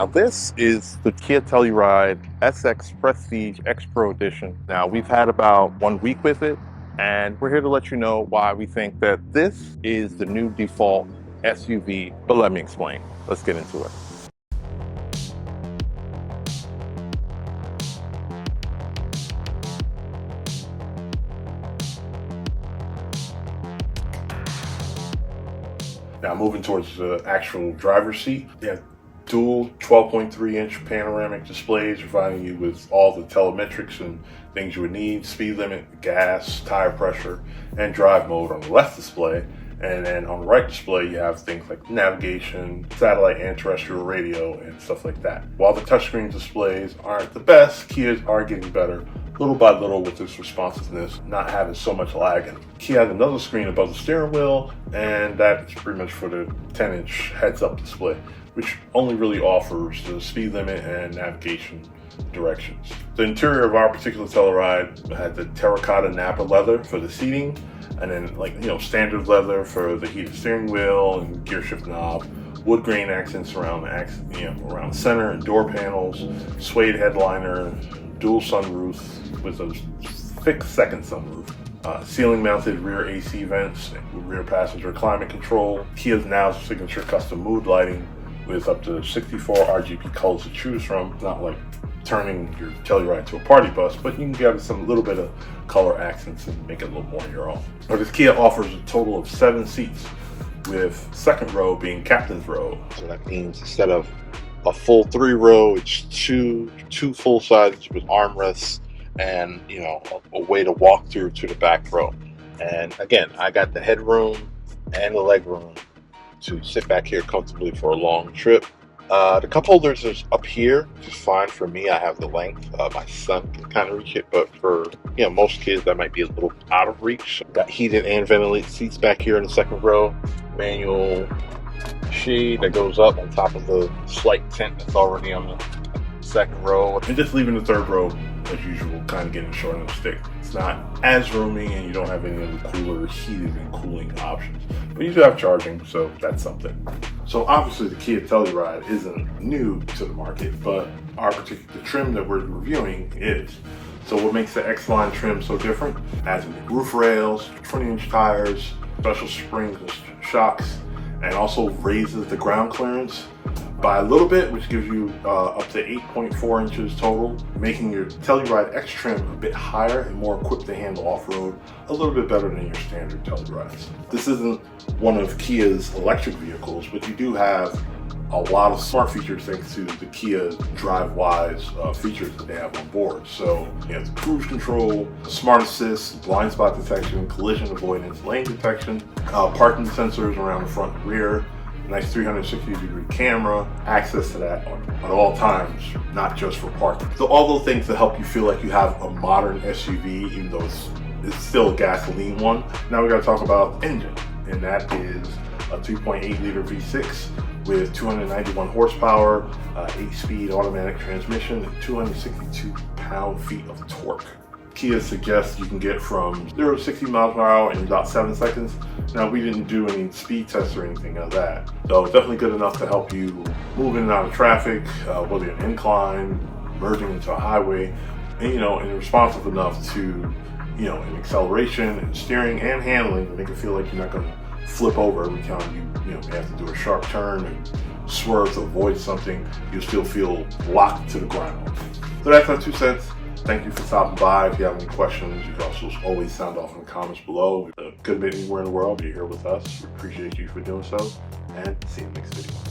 Now this is the Kia Telluride SX Prestige X Pro Edition. Now we've had about 1 week with it, and we're here to let you know why we think that this is the new default SUV, but let me explain. Let's get into it. Now moving towards the actual driver's seat, you have dual 12.3-inch panoramic displays providing you with all the telemetrics and things you would need: speed limit, gas, tire pressure, and drive mode on the left display. And then on the right display, you have things like navigation, satellite and terrestrial radio, and stuff like that. While the touchscreen displays aren't the best, Kias are getting better little by little with its responsiveness, not having so much lag in it. Kia has another screen above the steering wheel, and that's pretty much for the 10-inch heads-up display, which only really offers the speed limit and navigation directions. The interior of our particular Telluride had the terracotta Napa leather for the seating, and then standard leather for the heated steering wheel and gear shift knob, wood grain accents around around center and door panels, suede headliner, dual sunroof with a thick second sunroof, ceiling mounted rear AC vents, rear passenger climate control, Kia's now signature custom mood lighting with up to 64 RGB colors to choose from. Not like turning your Telluride to a party bus, but you can give it some little bit of color accents and make it a little more your own. Now, this Kia offers a total of 7 seats, with second row being captain's row. So that means instead of a full 3-row, it's two full sizes with armrests and a way to walk through to the back row. And again, I got the headroom and the leg room to sit back here comfortably for a long trip. The cup holders is up here, which is fine for me. I have the length. My son can kind of reach it, but for most kids that might be a little out of reach. Got heated and ventilated seats back here in the second row. Manual shade that goes up on top of the slight tent that's already on the second row. And just leaving the third row, as usual, kind of getting short on the stick. It's not as roomy, and you don't have any of the cooler heated and cooling options. But you do have charging, so that's something. So obviously the Kia Telluride isn't new to the market, but our particular trim that we're reviewing is. So what makes the X-Line trim so different? Has roof rails, 20-inch tires, special springs and shocks, and also raises the ground clearance by a little bit, which gives you up to 8.4 inches total, making your Telluride X trim a bit higher and more equipped to handle off-road a little bit better than your standard Tellurides. This isn't one of Kia's electric vehicles, but you do have a lot of smart features thanks to the Kia DriveWise features that they have on board. So you have the cruise control, smart assist, blind spot detection, collision avoidance, lane detection, parking sensors around the front and rear, nice 360-degree camera, access to that at all times, not just for parking. So all those things that help you feel like you have a modern SUV, even though it's still a gasoline one. Now we gotta talk about engine, and that is a 2.8-liter V6 with 291 horsepower, 8-speed automatic transmission, and 262 pound-feet of torque. Kia suggests you can get from 0 to 60 miles per hour in about 7 seconds. Now, we didn't do any speed tests or anything of that, so definitely good enough to help you move in and out of traffic, whether you're an incline, merging into a highway, and responsive enough to, in acceleration and steering and handling to make it feel like you're not going to flip over every time you have to do a sharp turn and swerve to avoid something. You'll still feel locked to the ground. So that's our 2 cents. Thank you for stopping by. If you have any questions, you can also always sound off in the comments below. Could have been anywhere in the world, but you're here with us. We appreciate you for doing so, and see you in the next video.